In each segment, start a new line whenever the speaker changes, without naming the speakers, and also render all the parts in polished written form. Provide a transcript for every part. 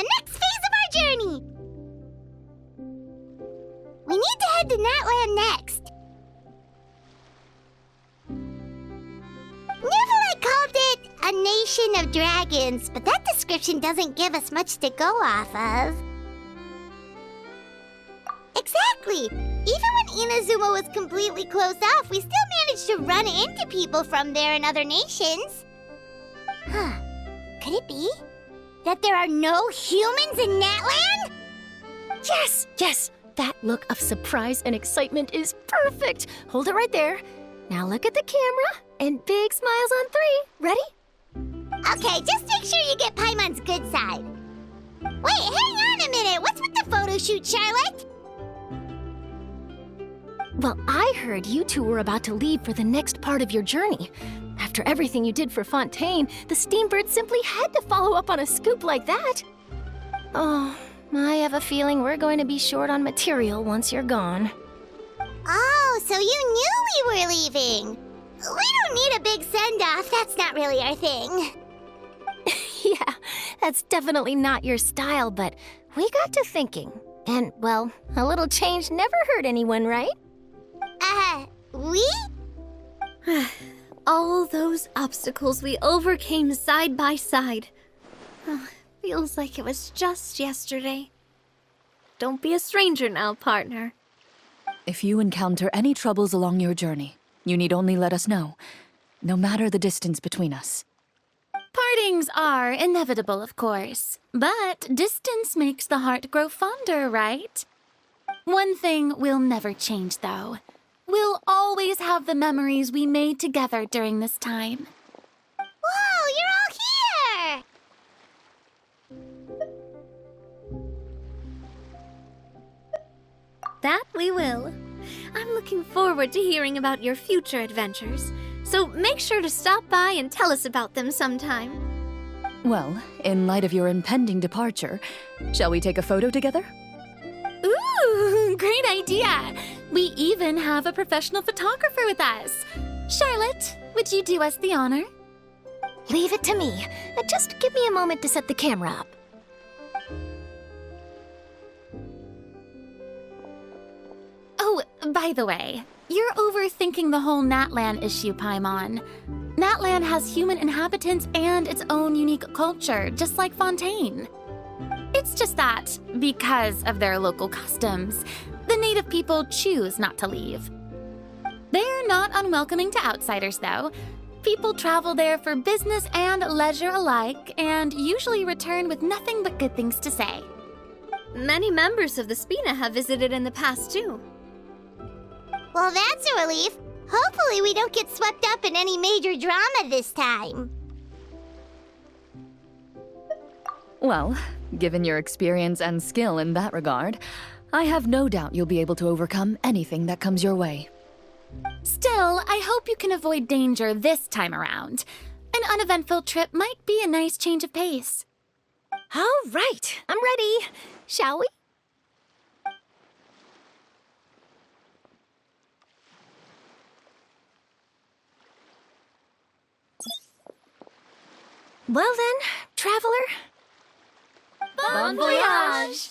the next phase of our journey. We need to head to Natland next. Nivelite called it a nation of dragons, but that description doesn't give us much to go off of. Exactly! Even when Inazuma was completely closed off, we still managed to run into people from there in other nations. Huh. Could it be that there are no humans in Natland?
Yes, yes! That look of surprise and excitement is perfect! Hold it right there. Now look at the camera, and big smiles on 3. Ready?
Okay, just make sure you get Paimon's good side. Wait, hang on a minute! What's with the photo shoot, Charlotte?
Well, I heard you two were about to leave for the next part of your journey. After everything you did for Fontaine, the Steambird simply had to follow up on a scoop like that. Oh, I have a feeling we're going to be short on material once you're gone.
Oh, so you knew we were leaving. We don't need a big send-off. That's not really our thing.
Yeah, that's definitely not your style, but we got to thinking. And, well, a little change never hurt anyone, right?
We?
All those obstacles we overcame side by side. Feels like it was just yesterday. Don't be a stranger now, partner.
If you encounter any troubles along your journey, you need only let us know, no matter the distance between us.
Partings are inevitable, of course, but distance makes the heart grow fonder, right? One thing will never change, though. We'll always have the memories we made together during this time.
Whoa, you're all here!
That we will. I'm looking forward to hearing about your future adventures, so make sure to stop by and tell us about them sometime.
Well, in light of your impending departure, shall we take a photo together?
Ooh, great idea! We even have a professional photographer with us. Charlotte, would you do us the honor?
Leave it to me. Just give me a moment to set the camera up.
Oh, by the way, you're overthinking the whole Natland issue, Paimon. Natland has human inhabitants and its own unique culture, just like Fontaine. It's just that, because of their local customs, the native people choose not to leave. They're not unwelcoming to outsiders, though. People travel there for business and leisure alike, and usually return with nothing but good things to say.
Many members of the Spina have visited in the past, too.
Well, that's a relief. Hopefully we don't get swept up in any major drama this time.
Well, given your experience and skill in that regard, I have no doubt you'll be able to overcome anything that comes your way.
Still, I hope you can avoid danger this time around. An uneventful trip might be a nice change of pace.
All right, I'm ready. Shall we? Well then, traveler.
Bon voyage!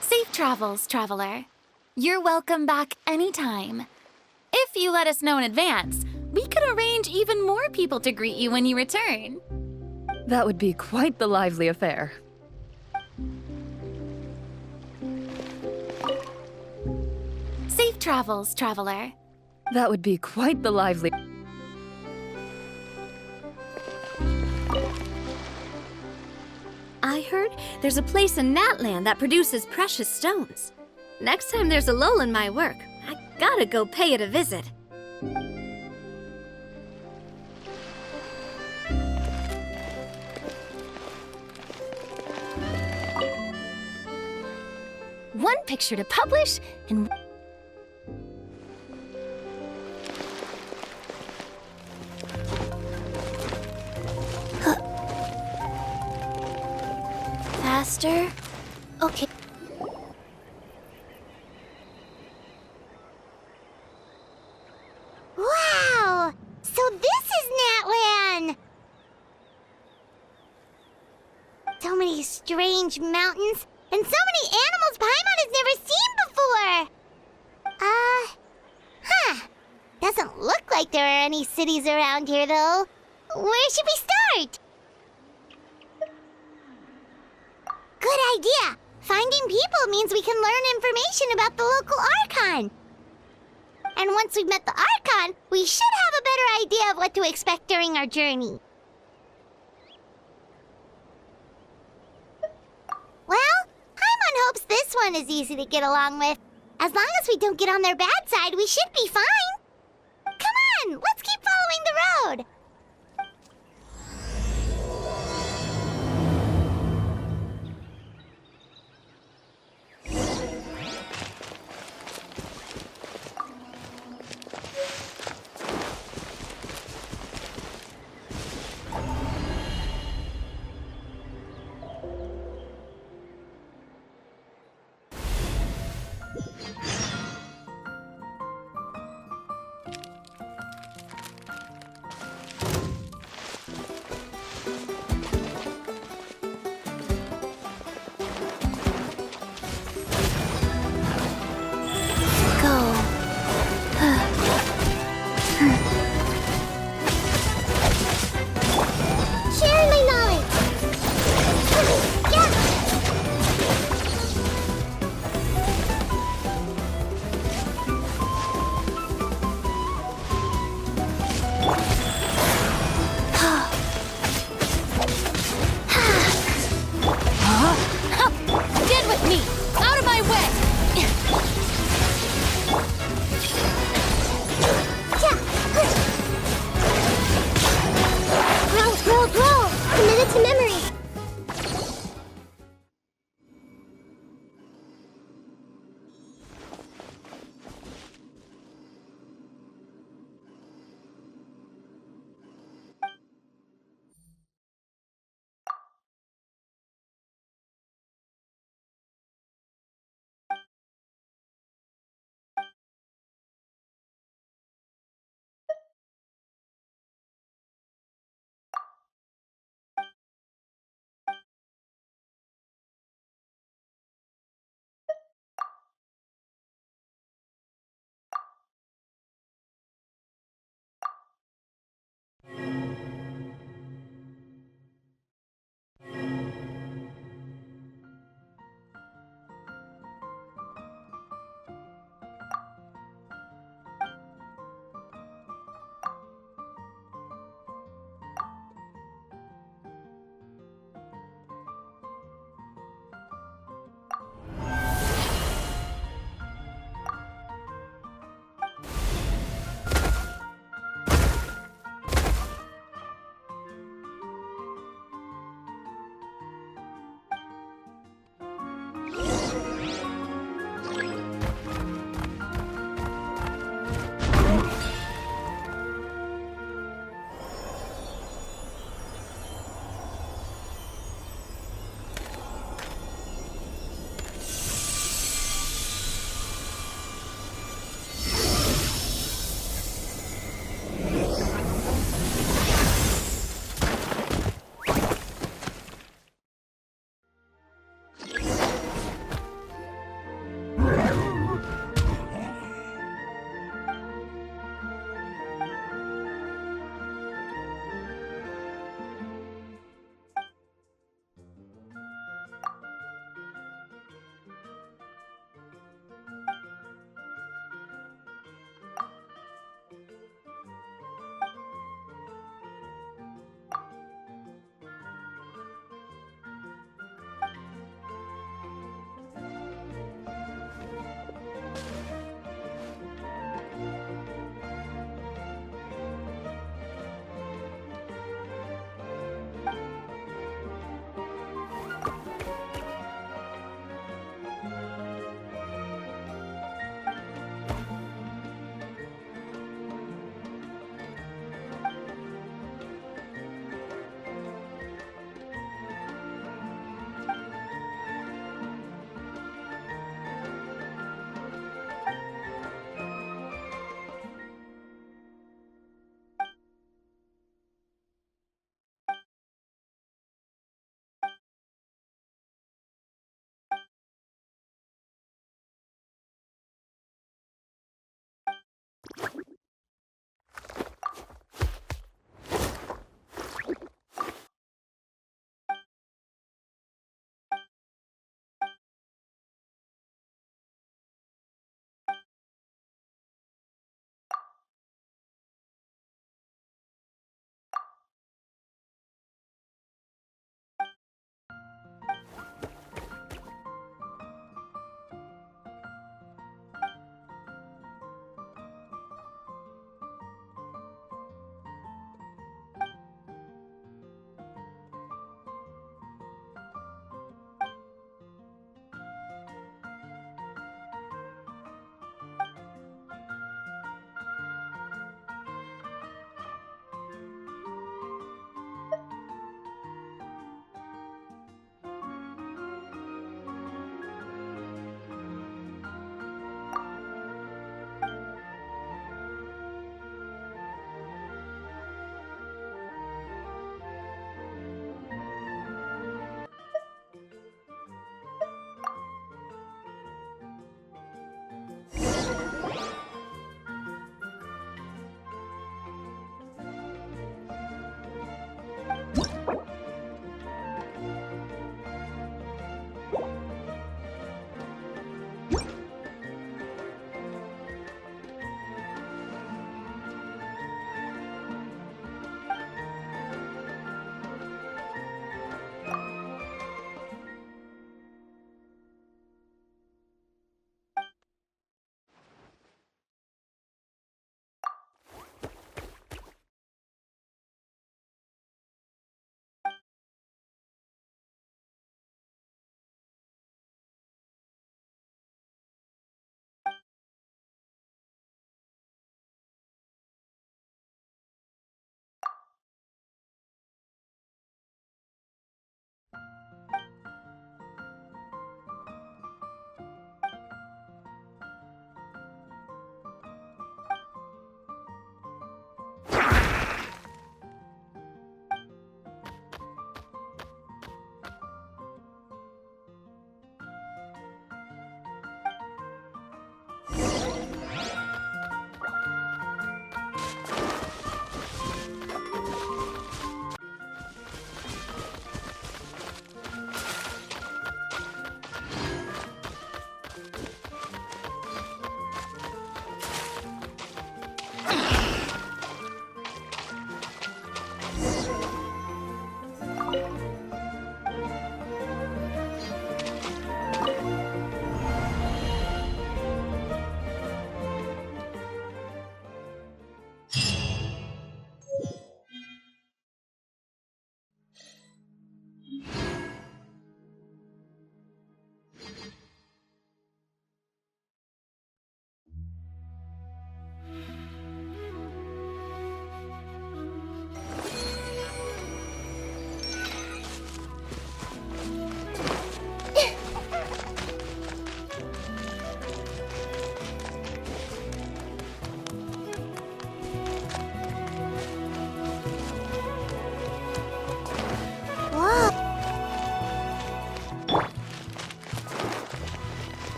Safe travels, traveler. You're welcome back anytime. If you let us know in advance, we could arrange even more people to greet you when you return.
That would be quite the lively affair.
Safe travels, traveler.
That would be quite the lively...
I heard there's a place in Natland that produces precious stones. Next time there's a lull in my work, I gotta go pay it a visit.
One picture to publish, and... Faster? Okay.
mountains, and so many animals Paimon has never seen before. Doesn't look like there are any cities around here, though. Where should we start? Good idea. Finding people means we can learn information about the local Archon. And once we've met the Archon, we should have a better idea of what to expect during our journey. Well, Paimon hopes this one is easy to get along with. As long as we don't get on their bad side, we should be fine. Come on, let's keep following the road.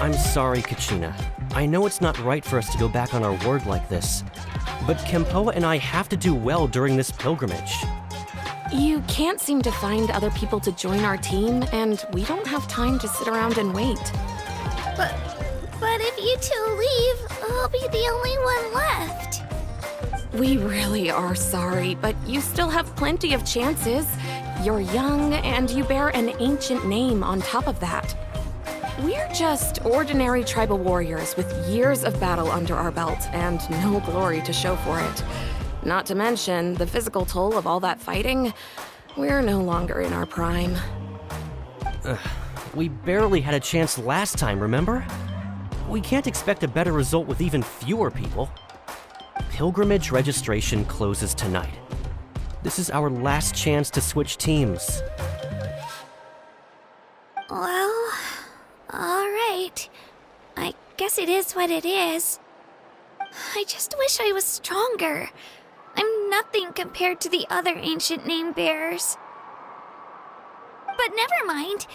I'm sorry, Kachina. I know it's not right for us to go back on our word like this, but Kempoa and I have to do well during this pilgrimage.
You can't seem to find other people to join our team, and we don't have time to sit around and wait.
But if you two leave, I'll be the only one left.
We really are sorry, but you still have plenty of chances. You're young, and you bear an ancient name on top of that. We're just ordinary tribal warriors with years of battle under our belt and no glory to show for it. Not to mention the physical toll of all that fighting. We're no longer in our prime.
We barely had a chance last time, remember? We can't expect a better result with even fewer people. Pilgrimage registration closes tonight. This is our last chance to switch teams.
Well, alright. I guess it is what it is. I just wish I was stronger. I'm nothing compared to the other ancient name bearers. But never mind.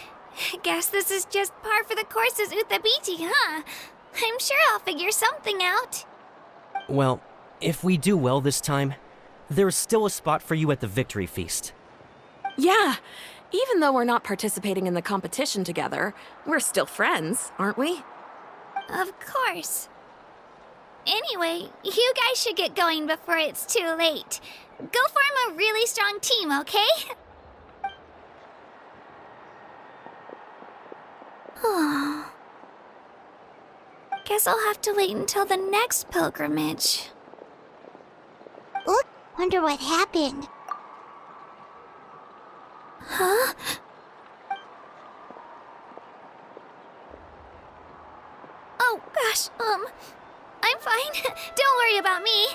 Guess this is just par for the course as Uthabiti, huh? I'm sure I'll figure something out.
Well, if we do well this time, there's still a spot for you at the victory feast.
Yeah, even though we're not participating in the competition together, we're still friends, aren't we?
Of course. Anyway, you guys should get going before it's too late. Go form a really strong team, okay? Guess I'll have to wait until the next pilgrimage.
Look, wonder what happened.
Huh? Oh, gosh, I'm fine. Don't worry about me.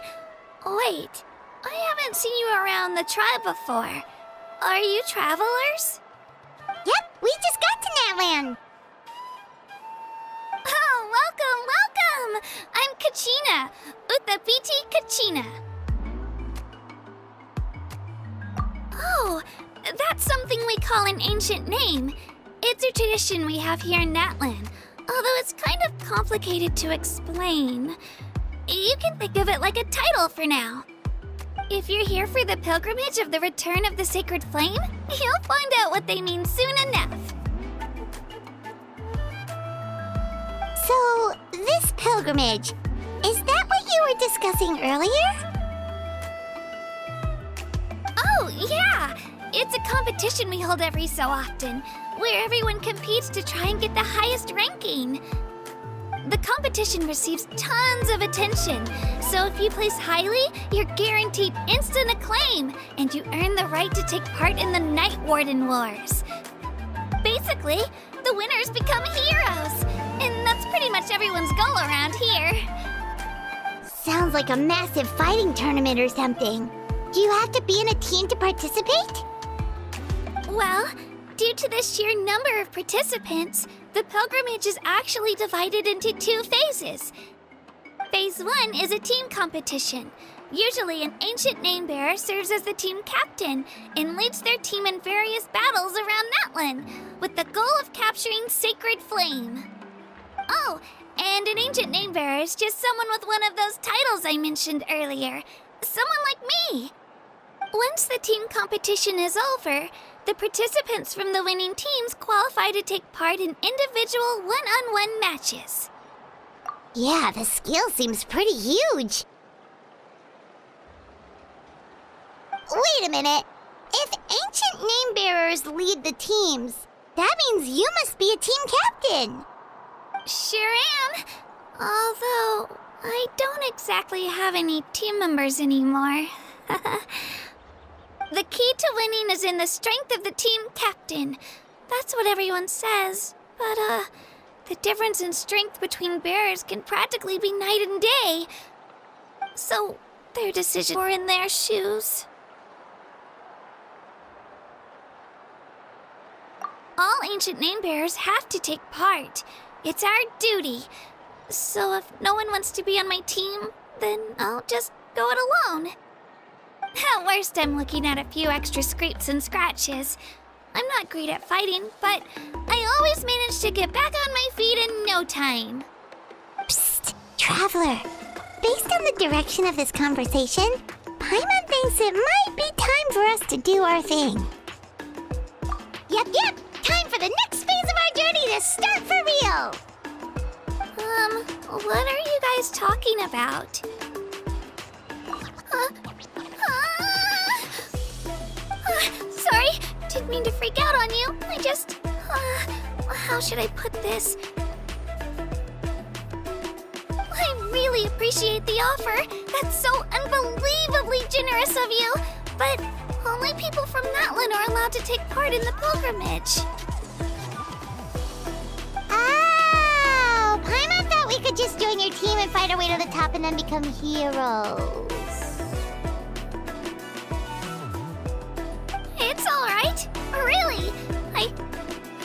Wait, I haven't seen you around the tribe before. Are you travelers?
Yep, we just got to Natland.
Oh, welcome! I'm Kachina, Uthabiti Kachina. Oh, that's something we call an ancient name. It's a tradition we have here in Natland, although it's kind of complicated to explain. You can think of it like a title for now. If you're here for the pilgrimage of the return of the sacred flame, you'll find out what they mean soon enough.
So, this pilgrimage, is that what you were discussing earlier?
Oh, yeah! It's a competition we hold every so often, where everyone competes to try and get the highest ranking. The competition receives tons of attention, so if you place highly, you're guaranteed instant acclaim, and you earn the right to take part in the Night Warden Wars. Basically, the winners become heroes, and that's pretty much everyone's goal around here.
Sounds like a massive fighting tournament or something. Do you have to be in a team to participate?
Well, due to the sheer number of participants, the pilgrimage is actually divided into 2 phases. Phase 1 is a team competition. Usually, an ancient name bearer serves as the team captain and leads their team in various battles around Natland, with the goal of capturing Sacred Flame. Oh, and an ancient name bearer is just someone with one of those titles I mentioned earlier. Someone like me. Once the team competition is over, the participants from the winning teams qualify to take part in individual one-on-one matches.
Yeah, the scale seems pretty huge. Wait a minute. If ancient name bearers lead the teams, that means you must be a team captain.
Sure am. Although, I don't exactly have any team members anymore. The key to winning is in the strength of the team captain. That's what everyone says. But, the difference in strength between bearers can practically be night and day. So, their decisions were in their shoes. All ancient name bearers have to take part. It's our duty. So if no one wants to be on my team, then I'll just go it alone. At worst, I'm looking at a few extra scrapes and scratches. I'm not great at fighting, but I always manage to get back on my feet in no time.
Psst, Traveler. Based on the direction of this conversation, Paimon thinks it might be time for us to do our thing. Yep. Time for the next phase of our journey to start for real.
What are you guys talking about? Sorry, didn't mean to freak out on you. I just... how should I put this? I really appreciate the offer. That's so unbelievably generous of you. But only people from Natlan are allowed to take part in the pilgrimage.
Oh, Paimon thought we could just join your team and fight our way to the top and then become heroes.
It's all right. Really. I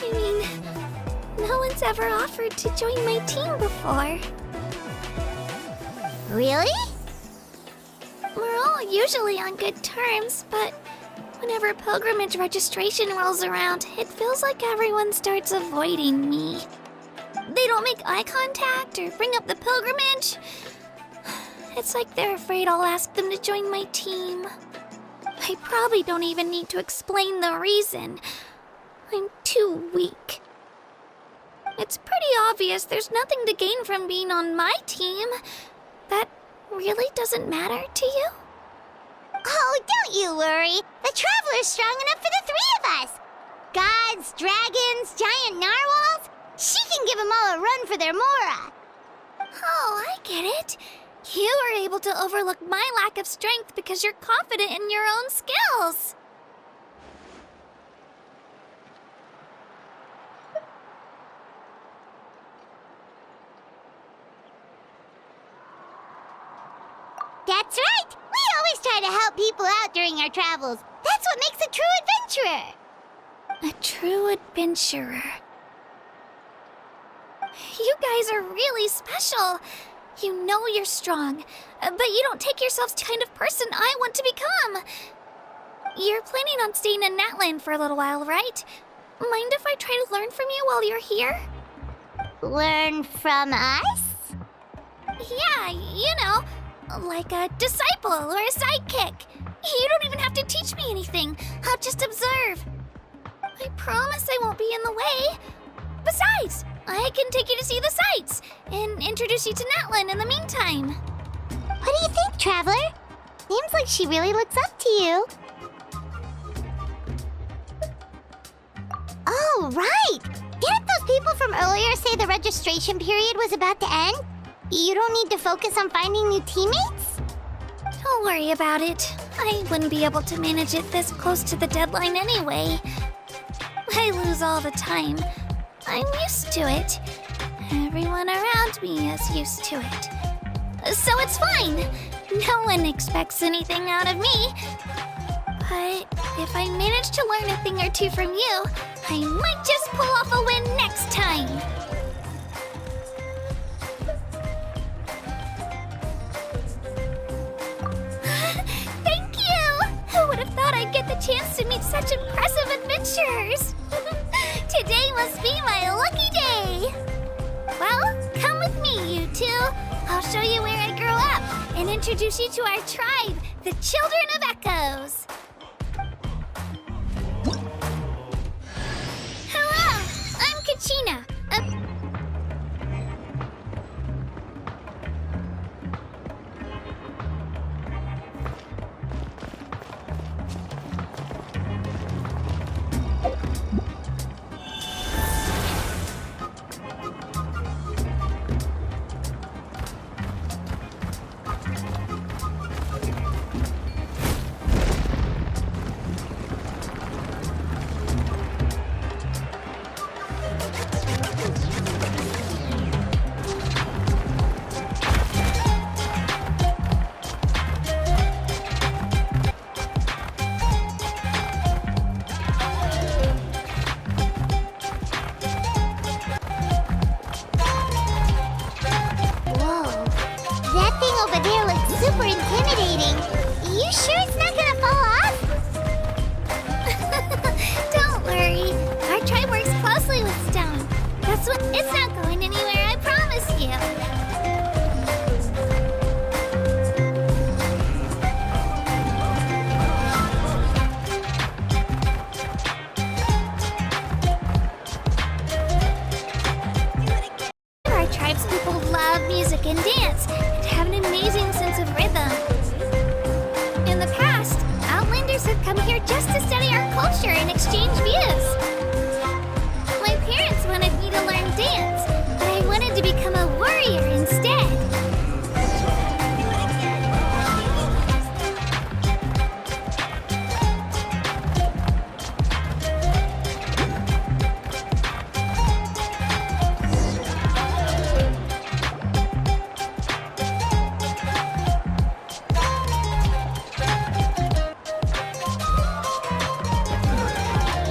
mean, no one's ever offered to join my team before.
Really?
We're all usually on good terms, but whenever pilgrimage registration rolls around, it feels like everyone starts avoiding me. They don't make eye contact or bring up the pilgrimage. It's like they're afraid I'll ask them to join my team. I probably don't even need to explain the reason. I'm too weak. It's pretty obvious there's nothing to gain from being on my team. That really doesn't matter to you?
Oh, don't you worry. The Traveler's strong enough for the three of us. Gods, dragons, giant narwhals. She can give them all a run for their Mora.
Oh, I get it. You are able to overlook my lack of strength because you're confident in your own skills.
That's right. We always try to help people out during our travels. That's what makes a true adventurer.
A true adventurer. You guys are really special. You know you're strong, but you don't take yourselves the kind of person I want to become. You're planning on staying in Natland for a little while, right? Mind if I try to learn from you while you're here?
Learn from us?
Yeah, you know, like a disciple or a sidekick. You don't even have to teach me anything. I'll just observe. I promise I won't be in the way. Besides, I can take you to see the sights and introduce you to Natlan in the meantime.
What do you think, Traveler? Seems like she really looks up to you. Oh, right! Didn't those people from earlier say the registration period was about to end? You don't need to focus on finding new teammates?
Don't worry about it. I wouldn't be able to manage it this close to the deadline anyway. I lose all the time. I'm used to it. Everyone around me is used to it. So it's fine. No one expects anything out of me. But if I manage to learn a thing or two from you, I might just pull off a win next time. Thank you! Who would have thought I'd get the chance to meet such impressive adventurers? Today must be my lucky day! Well, come with me, you two. I'll show you where I grew up and introduce you to our tribe, the Children of Echoes. Hello, I'm Kachina.
super intimidating. You sure it's not gonna fall off?
Don't worry. this one, it's not going anywhere, I promise you. Our tribe's people love music and dance and have an amazing sense of rhythm. In the past, Outlanders have come here just to study our culture and exchange views. My parents wanted me to learn dance, but I wanted to become a warrior instead.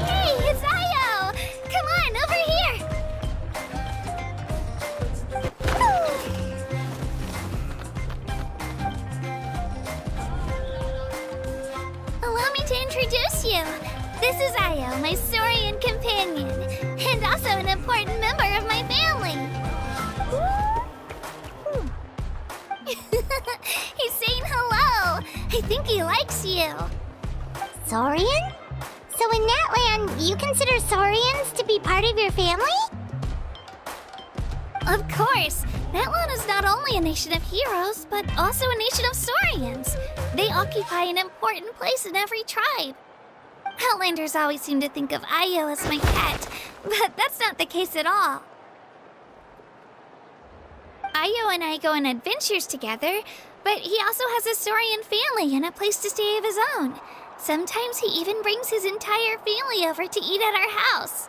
Hey, it's Io! Come on, over here! Allow me to introduce you. This is Io, my Saurian companion, and also an important member of my family. He's saying hello. I think he likes you.
Saurian? So in Natland, you consider Saurians to be part of your family?
Of course, Natlan is not only a nation of heroes, but also a nation of Saurians. They occupy an important place in every tribe. Outlanders always seem to think of Io as my pet, but that's not the case at all. Io and I go on adventures together, but he also has a Saurian family and a place to stay of his own. Sometimes he even brings his entire family over to eat at our house.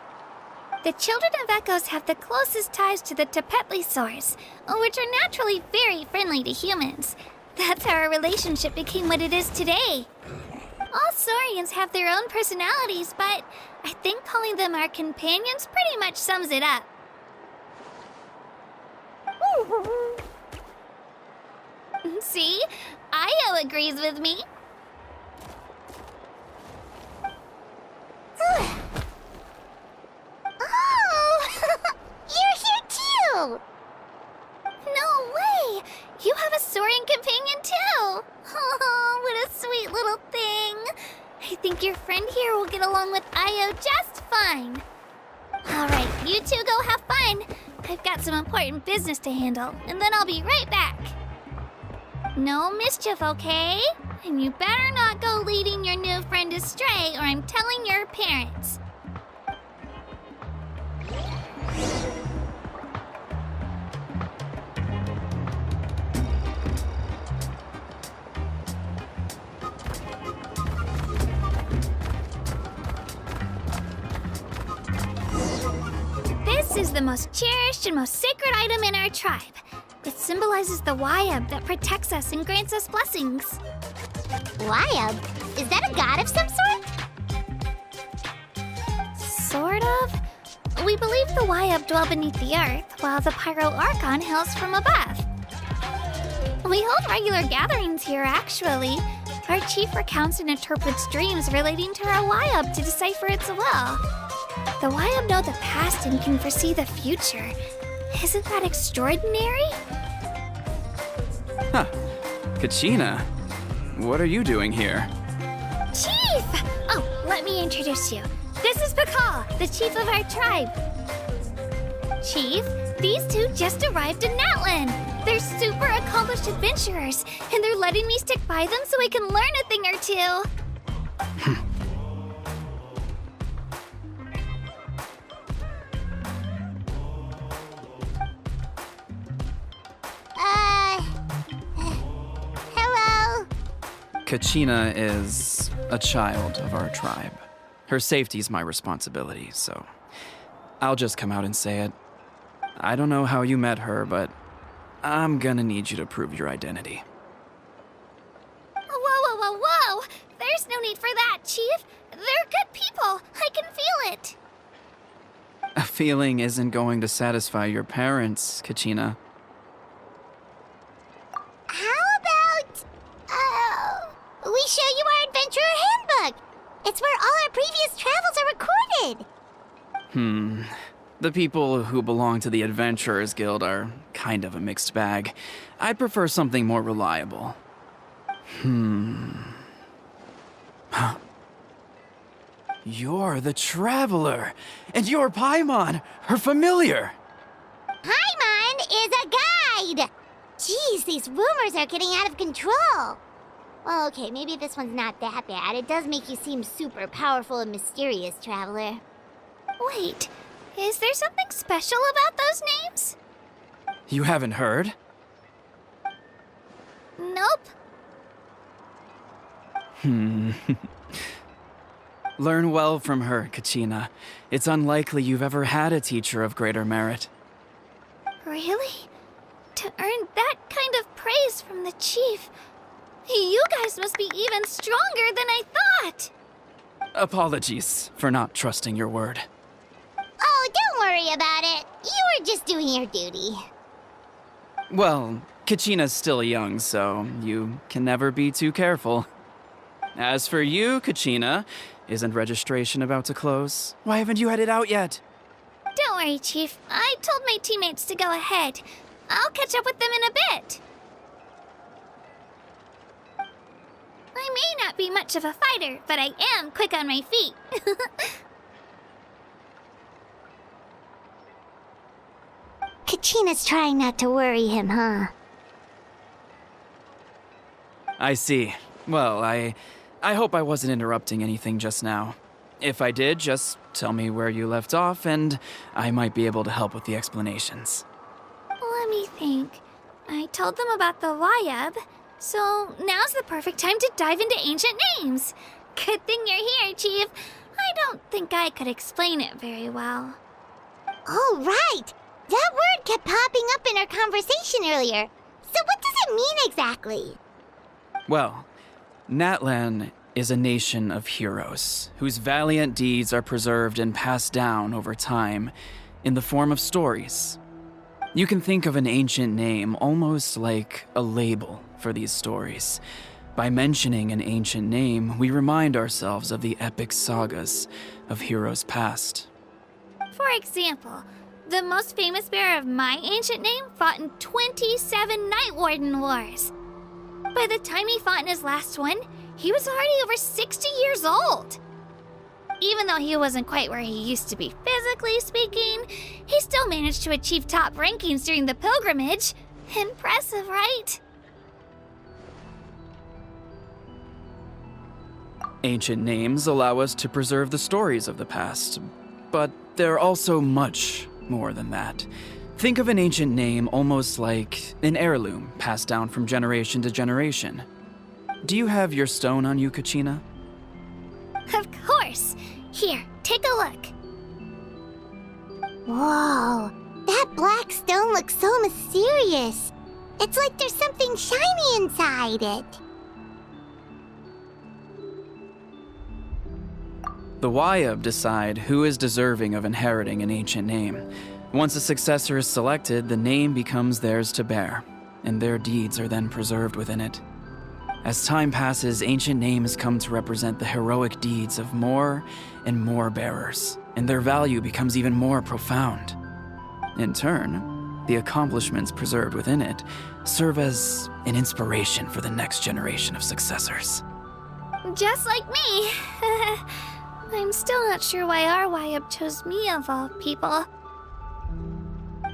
The children of Echoes have the closest ties to the Tepetlisaurs, which are naturally very friendly to humans. That's how our relationship became what it is today. All Saurians have their own personalities, but I think calling them our companions pretty much sums it up. See? Io agrees with me.
Oh! You're here too!
No way! You have a Saurian companion too! Oh, what a sweet little thing! I think your friend here will get along with Io just fine. Alright, you two go have fun. I've got some important business to handle, and then I'll be right back. No mischief, okay? And you better not go leading your new friend astray, or I'm telling your parents. This is the most cherished and most sacred item in our tribe. It symbolizes the Wyab that protects us and grants us blessings.
Wyab? Is that a god of some sort?
Sort of. We believe the Wyab dwell beneath the earth, while the Pyro Archon hails from above. We hold regular gatherings here, actually. Our chief recounts and interprets dreams relating to our Wyab to decipher its will. The Wyab know the past and can foresee the future. Isn't that extraordinary?
Huh. Kachina, what are you doing here?
Chief! Oh, let me introduce you. This is Pakal, the chief of our tribe. Chief, these two just arrived in Natlan. They're super accomplished adventurers, and they're letting me stick by them so I can learn a thing or two.
Hello?
Kachina is a child of our tribe. Her safety's my responsibility, so I'll just come out and say it. I don't know how you met her, but I'm gonna need you to prove your identity.
Whoa! There's no need for that, Chief. They're good people. I can feel it.
A feeling isn't going to satisfy your parents, Kachina.
How about, we show you our adventurer handbook? It's where all our previous travels are recorded.
The people who belong to the Adventurers Guild are kind of a mixed bag. I'd prefer something more reliable. Huh. You're the Traveler, and you're Paimon, her familiar.
Paimon is a guide! Jeez, these rumors are getting out of control. Well, okay, maybe this one's not that bad. It does make you seem super powerful and mysterious, Traveler.
Wait, is there something special about those names?
You haven't heard?
Nope.
Learn well from her, Kachina. It's unlikely you've ever had a teacher of greater merit.
Really? To earn that kind of praise from the chief, you guys must be even stronger than I thought.
Apologies for not trusting your word.
Oh, don't worry about it. You were just doing your duty.
Well, Kachina's still young, so you can never be too careful. As for you, Kachina, isn't registration about to close? Why haven't you headed out yet?
Don't worry, Chief. I told my teammates to go ahead. I'll catch up with them in a bit. I may not be much of a fighter, but I am quick on my feet.
Kachina's trying not to worry him, huh?
I see. Well, I hope I wasn't interrupting anything just now. If I did, just tell me where you left off, and I might be able to help with the explanations.
Let me think. I told them about the Wayab, so now's the perfect time to dive into ancient names. Good thing you're here, Chief. I don't think I could explain it very well.
Oh, right! That word kept popping up in our conversation earlier. So what does it mean exactly?
Well, Natlan is a nation of heroes whose valiant deeds are preserved and passed down over time in the form of stories. You can think of an ancient name almost like a label for these stories. By mentioning an ancient name, we remind ourselves of the epic sagas of heroes past.
For example, the most famous bearer of my ancient name fought in 27 Night Warden Wars. By the time he fought in his last one, he was already over 60 years old. Even though he wasn't quite where he used to be physically speaking, he still managed to achieve top rankings during the pilgrimage. Impressive, right?
Ancient names allow us to preserve the stories of the past, but they're also much more than that. Think of an ancient name almost like an heirloom passed down from generation to generation. Do you have your stone on you, Kachina?
Of course. Here, take a look.
Whoa, that black stone looks so mysterious. It's like there's something shiny inside it.
The Wayab decide who is deserving of inheriting an ancient name. Once a successor is selected, the name becomes theirs to bear, and their deeds are then preserved within it. As time passes, ancient names come to represent the heroic deeds of more and more bearers, and their value becomes even more profound. In turn, the accomplishments preserved within it serve as an inspiration for the next generation of successors.
Just like me. I'm still not sure why our Wayab chose me of all people.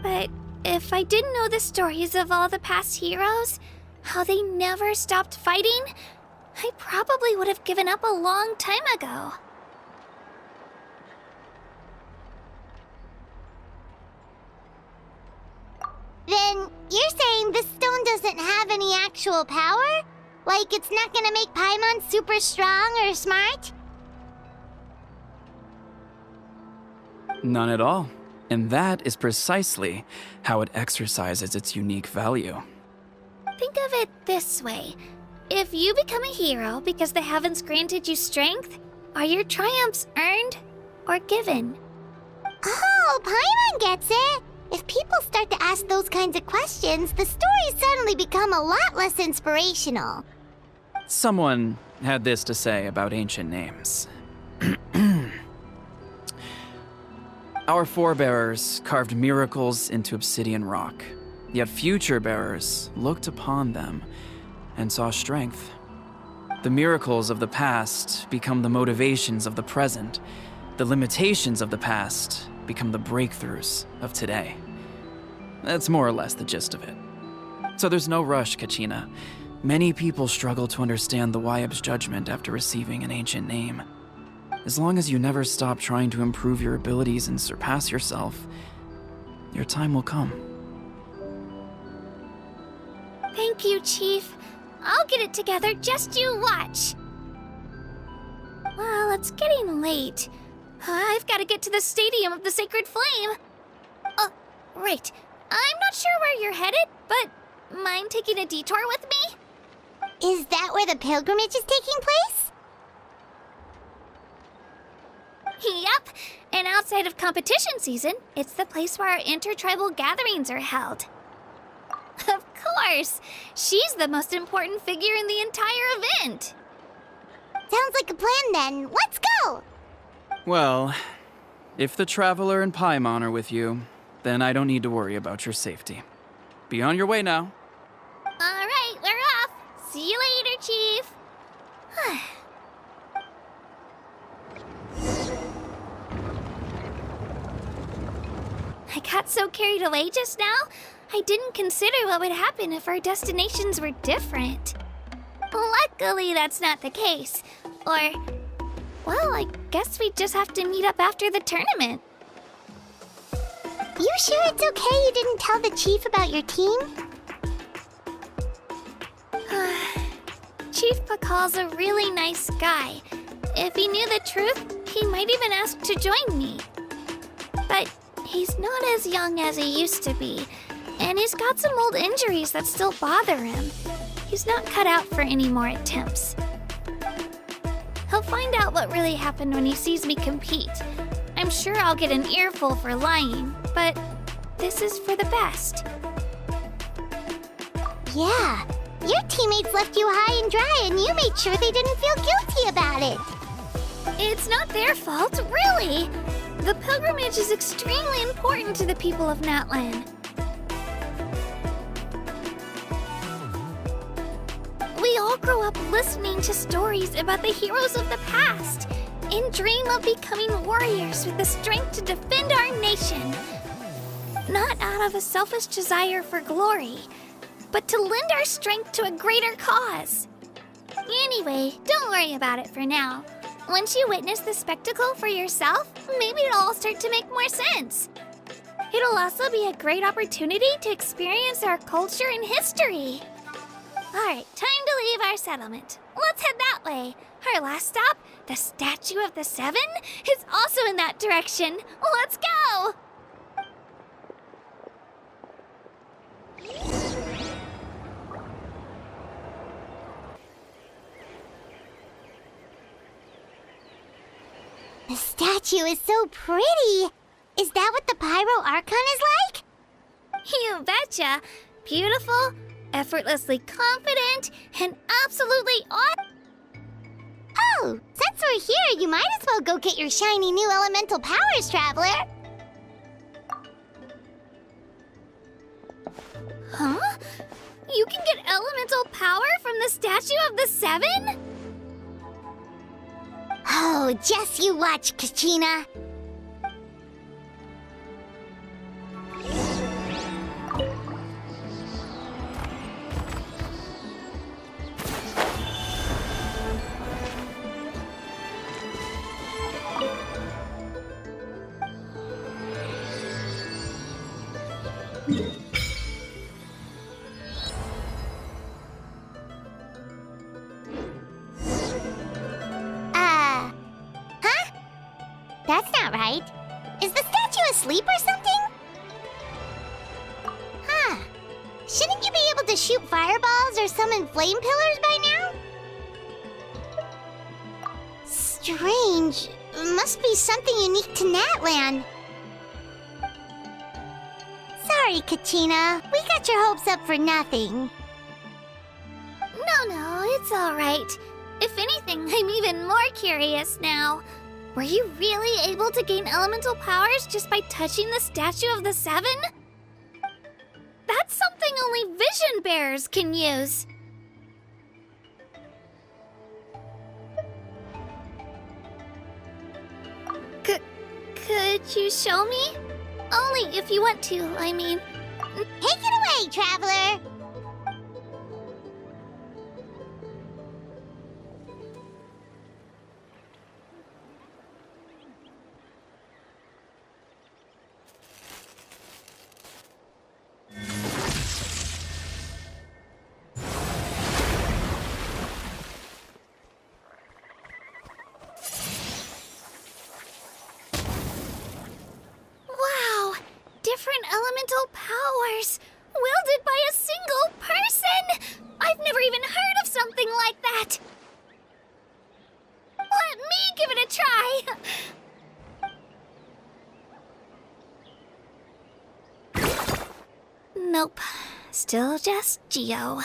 But if I didn't know the stories of all the past heroes, how they never stopped fighting, I probably would have given up a long time ago.
Then you're saying this stone doesn't have any actual power? Like it's not gonna make Paimon super strong or smart?
None at all. And that is precisely how it exercises its unique value.
Think of it this way. If you become a hero because the heavens granted you strength, are your triumphs earned or given?
Oh, Paimon gets it! If people start to ask those kinds of questions, the stories suddenly become a lot less inspirational.
Someone had this to say about ancient names. Our forebears carved miracles into obsidian rock, yet future bearers looked upon them and saw strength. The miracles of the past become the motivations of the present. The limitations of the past become the breakthroughs of today. That's more or less the gist of it. So there's no rush, Kachina. Many people struggle to understand the Wyeb's judgment after receiving an ancient name. As long as you never stop trying to improve your abilities and surpass yourself, your time will come.
Thank you, Chief. I'll get it together, just you watch. Well, it's getting late. I've got to get to the Stadium of the Sacred Flame. Oh, right. I'm not sure where you're headed, but mind taking a detour with me?
Is that where the pilgrimage is taking place?
Yep. And outside of competition season, it's the place where our intertribal gatherings are held. Of course. She's the most important figure in the entire event.
Sounds like a plan then. Let's go!
Well, if the Traveler and Paimon are with you, then I don't need to worry about your safety. Be on your way now.
All right, we're off. See you later, Chief. I got so carried away just now, I didn't consider what would happen if our destinations were different. Luckily, that's not the case. Or, well, I guess we just have to meet up after the tournament.
You sure it's okay you didn't tell the chief about your team?
Chief Pakal's a really nice guy. If he knew the truth, he might even ask to join me. But he's not as young as he used to be, and he's got some old injuries that still bother him. He's not cut out for any more attempts. He'll find out what really happened when he sees me compete. I'm sure I'll get an earful for lying, but this is for the best.
Yeah, your teammates left you high and dry and you made sure they didn't feel guilty about it.
It's not their fault, really. The pilgrimage is extremely important to the people of Natlan. We all grow up listening to stories about the heroes of the past and dream of becoming warriors with the strength to defend our nation. Not out of a selfish desire for glory, but to lend our strength to a greater cause. Anyway, don't worry about it for now. Once you witness the spectacle for yourself, maybe it'll all start to make more sense. It'll also be a great opportunity to experience our culture and history. Alright, time to leave our settlement. Let's head that way. Our last stop, the Statue of the Seven, is also in that direction. Let's go!
The statue is so pretty. Is that what the Pyro Archon is like?
You betcha. Beautiful, effortlessly confident, and absolutely awesome.
Oh, since we're here, you might as well go get your shiny new elemental powers, Traveler.
Huh? You can get elemental power from the Statue of the Seven?
Oh, just you watch, Kachina. That's not right. Is the statue asleep or something? Huh. Shouldn't you be able to shoot fireballs or summon flame pillars by now? Strange. Must be something unique to Natlan. Sorry, Kachina. We got your hopes up for nothing.
No, it's all right. If anything, I'm even more curious now. Were you really able to gain elemental powers just by touching the Statue of the Seven? That's something only vision bearers can use. Could you show me? Only if you want to, I mean.
Take it away, traveler!
Wow! Different elemental powers! Wielded by a single person! I've never even heard of something like that! Let me give it a try! Nope. Still just Geo.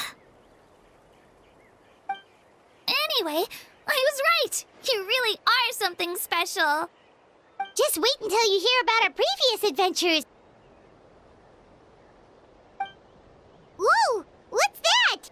Anyway, I was right! You really are something special!
Just wait until you hear about our previous adventures. Whoa! What's that?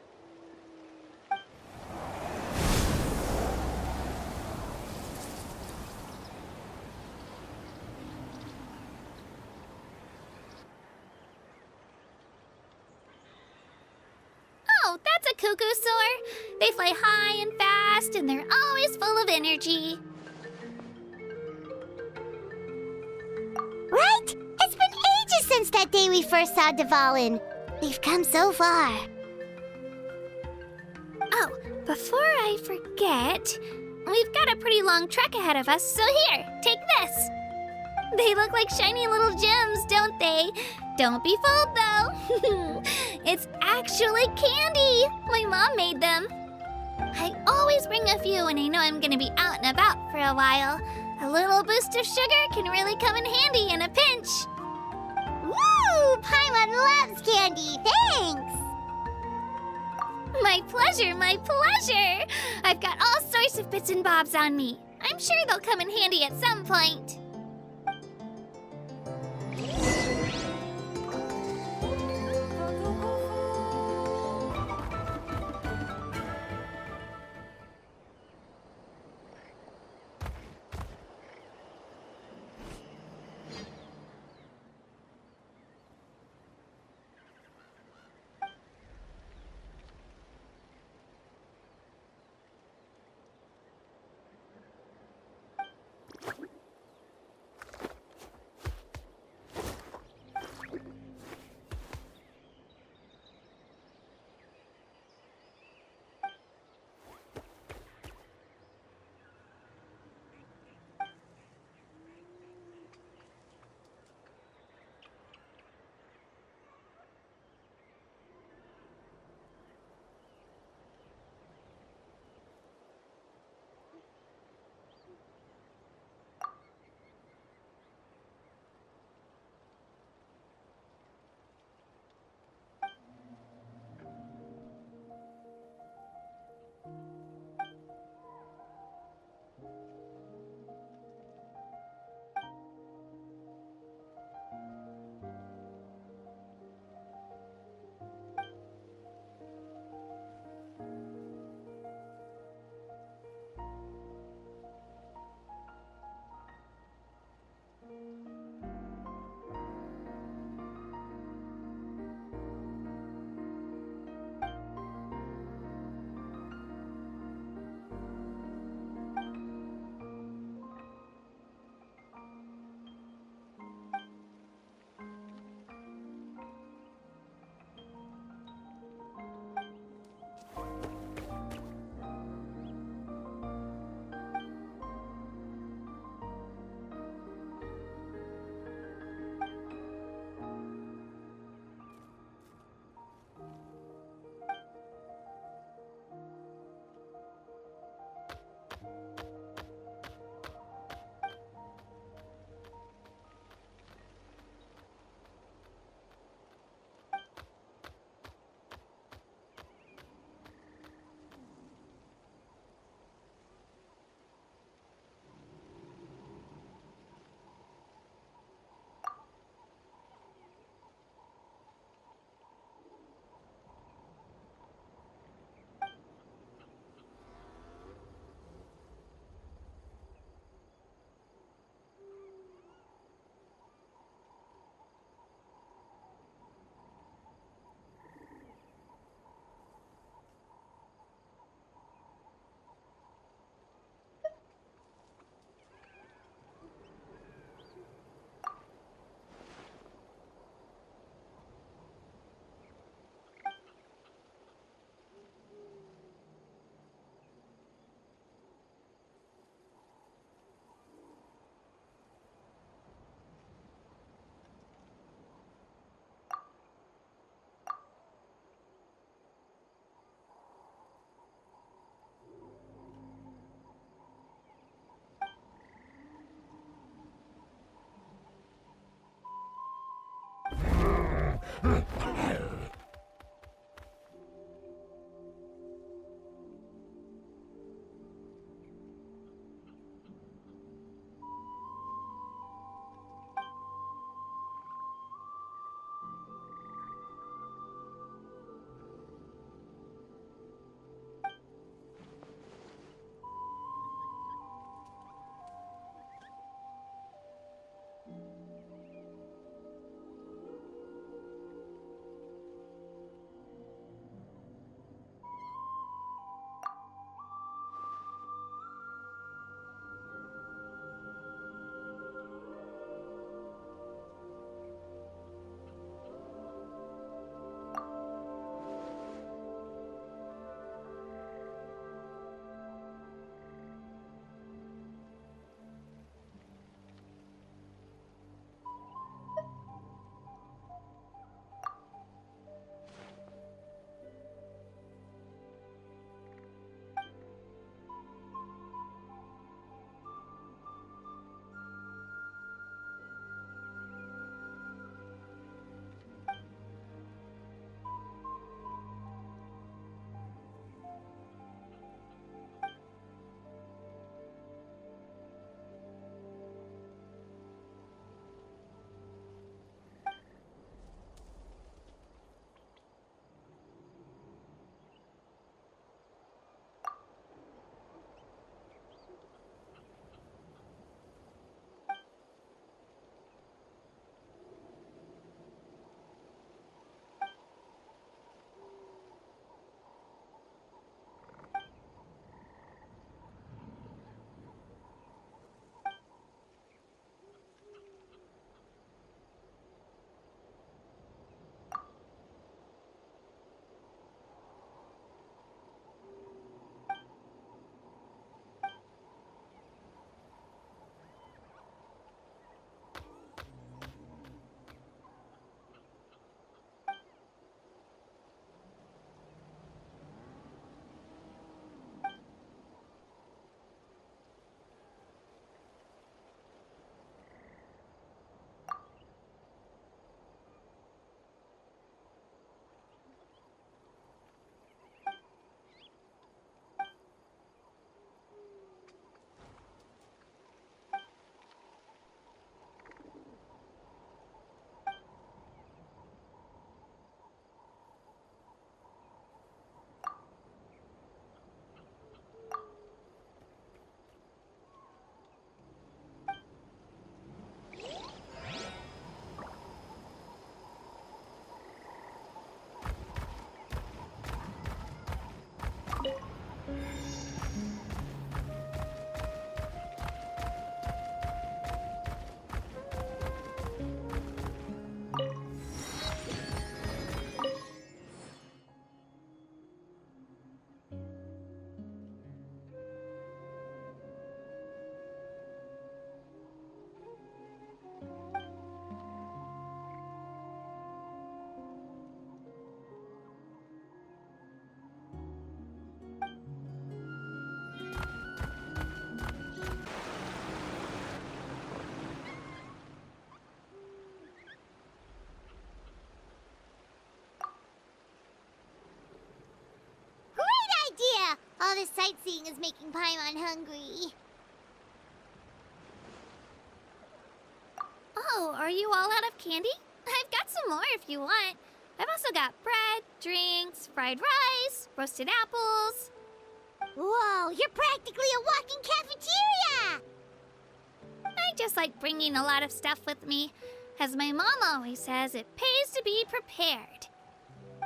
Oh, that's a cuckoo soar. They fly high and fast, and they're always full of energy.
Right? It's been ages since that day we first saw Dvalin. We've come so far.
Oh, before I forget, we've got a pretty long trek ahead of us, so here, take this. They look like shiny little gems, don't they? Don't be fooled, though. It's actually candy. My mom made them. I always bring a few when I know I'm gonna be out and about for a while. A little boost of sugar can really come in handy in a pinch.
Woo! Paimon loves candy. Thanks!
My pleasure, my pleasure! I've got all sorts of bits and bobs on me. I'm sure they'll come in handy at some point.
All this sightseeing is making Paimon hungry.
Oh, are you all out of candy? I've got some more if you want. I've also got bread, drinks, fried rice, roasted apples.
Whoa, you're practically a walking cafeteria!
I just like bringing a lot of stuff with me. As my mom always says, it pays to be prepared.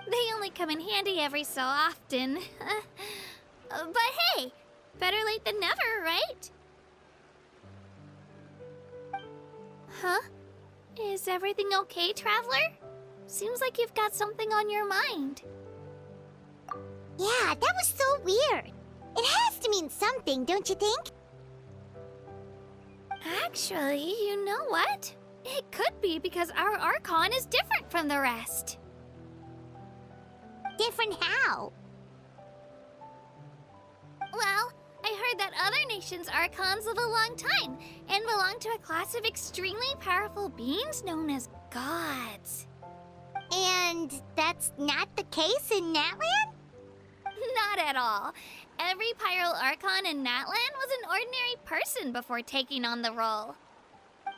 They only come in handy every so often. But hey, better late than never, right? Huh? Is everything okay, Traveler? Seems like you've got something on your mind.
Yeah, that was so weird. It has to mean something, don't you think?
Actually, you know what? It could be because our Archon is different from the rest.
Different how?
Well, I heard that other nations' Archons live a long time and belong to a class of extremely powerful beings known as gods.
And that's not the case in Natlan?
Not at all. Every Pyro Archon in Natlan was an ordinary person before taking on the role.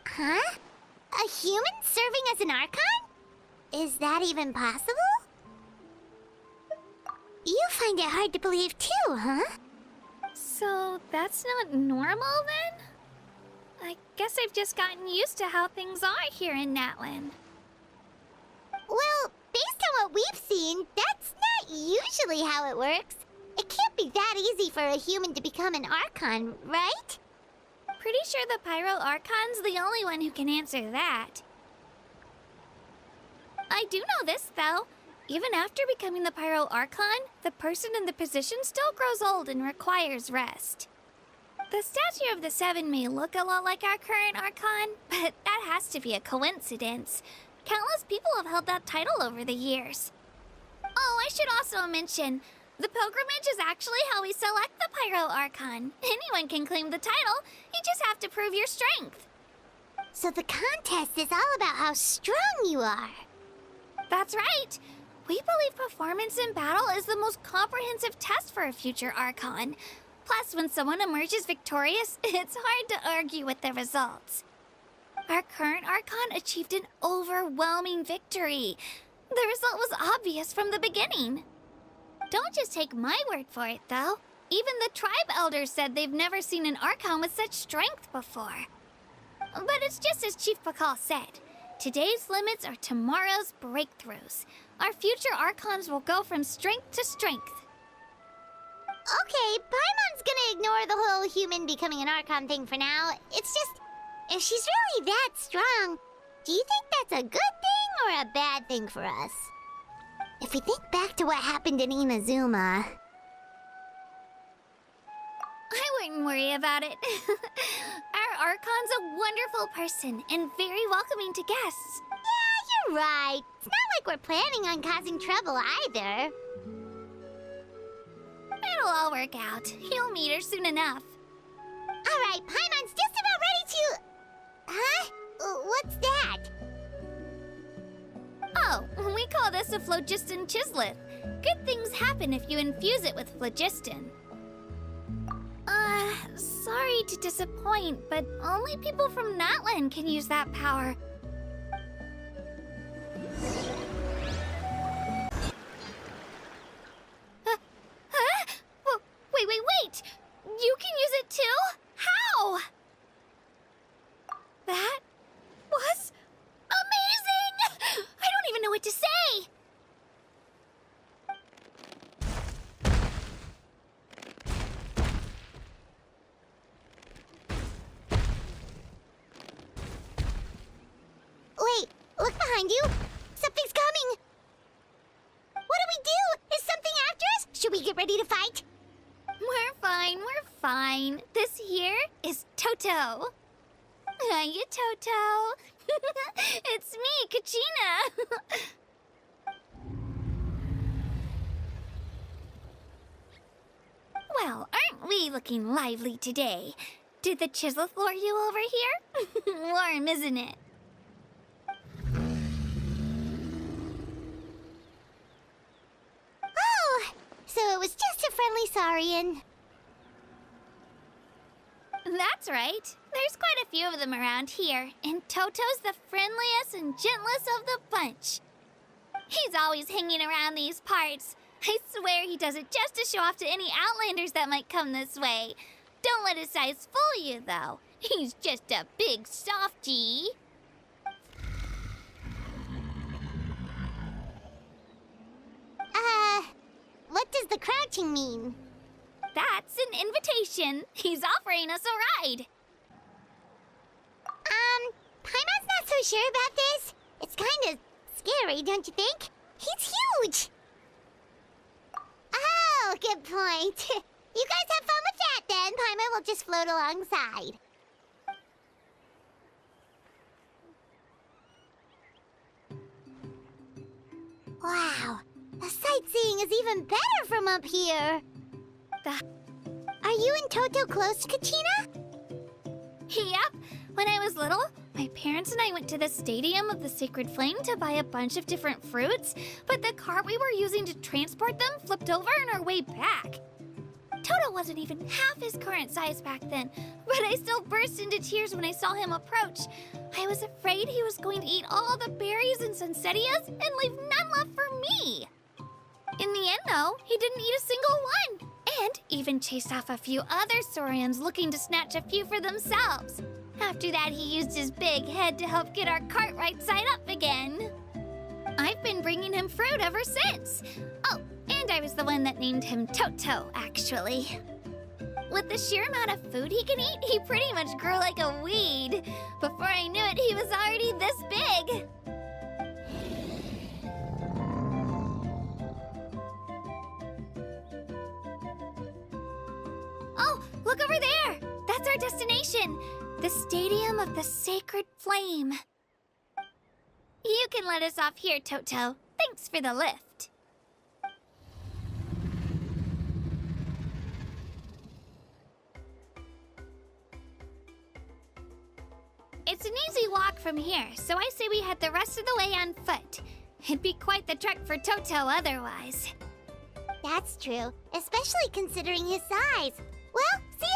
Huh? A human serving as an Archon? Is that even possible? You find it hard to believe too, huh?
So that's not normal then? I guess I've just gotten used to how things are here in Natlan.
Well, based on what we've seen, that's not usually how it works. It can't be that easy for a human to become an Archon, right?
Pretty sure the Pyro Archon's the only one who can answer that. I do know this, though. Even after becoming the Pyro Archon, the person in the position still grows old and requires rest. The statue of the Seven may look a lot like our current Archon, but that has to be a coincidence. Countless people have held that title over the years. Oh, I should also mention, the pilgrimage is actually how we select the Pyro Archon. Anyone can claim the title, you just have to prove your strength.
So the contest is all about how strong you are.
That's right. We believe performance in battle is the most comprehensive test for a future Archon. Plus, when someone emerges victorious, it's hard to argue with the results. Our current Archon achieved an overwhelming victory. The result was obvious from the beginning. Don't just take my word for it, though. Even the tribe elders said they've never seen an Archon with such strength before. But it's just as Chief Pakal said. Today's limits are tomorrow's breakthroughs. Our future Archons will go from strength to strength.
Okay, Paimon's gonna ignore the whole human becoming an Archon thing for now. It's just, if she's really that strong, do you think that's a good thing or a bad thing for us? If we think back to what happened in Inazuma...
I wouldn't worry about it. Our Archon's a wonderful person and very welcoming to guests.
Yeah, you're right. It's not like we're planning on causing trouble either.
It'll all work out. You'll meet her soon enough.
Alright, Paimon's just about ready to... Huh? What's that?
Oh, we call this a phlogiston chisleth. Good things happen if you infuse it with phlogiston. Sorry to disappoint, but only people from Natlan can use that power. Wait! You can use it too? How? That was amazing! I don't even know what to say!
Wait, look behind you! Something's coming! What do we do? Is something after us? Should we get ready to fight?
We're fine. This here is Toto. Hiya, Toto. It's me, Kachina. Well, aren't we looking lively today? Did the Chisleth lure you over here? Warm, isn't it?
Oh, so it was just a friendly saurian.
That's right. There's quite a few of them around here, and Toto's the friendliest and gentlest of the bunch. He's always hanging around these parts. I swear he does it just to show off to any outlanders that might come this way. Don't let his size fool you, though. He's just a big softie.
What does the crouching mean?
That's an invitation. He's offering us a ride.
Paimon's not so sure about this. It's kind of scary, don't you think? He's huge! Oh, good point. You guys have fun with that then. Paimon will just float alongside. Wow, the sightseeing is even better from up here. Are you and Toto close, Kachina?
Yep. When I was little, My parents and I went to the Stadium of the Sacred Flame to buy a bunch of different fruits, but the cart we were using to transport them flipped over on our way back. Toto wasn't even half his current size back then, but I still burst into tears when I saw him approach. I was afraid he was going to eat all the berries and sunsettias and leave none left for me. In the end, though, he didn't eat a single one, and even chased off a few other Saurians looking to snatch a few for themselves. After that, he used his big head to help get our cart right side up again. I've been bringing him fruit ever since. Oh, and I was the one that named him Toto, actually. With the sheer amount of food he can eat, he pretty much grew like a weed. Before I knew it, he was already this big. Oh, look over there! That's our destination, the Stadium of the Sacred Flame. You can let us off here, Toto. Thanks for the lift. It's an easy walk from here, so I say we head the rest of the way on foot. It'd be quite the trek for Toto otherwise.
That's true, especially considering his size. Well, see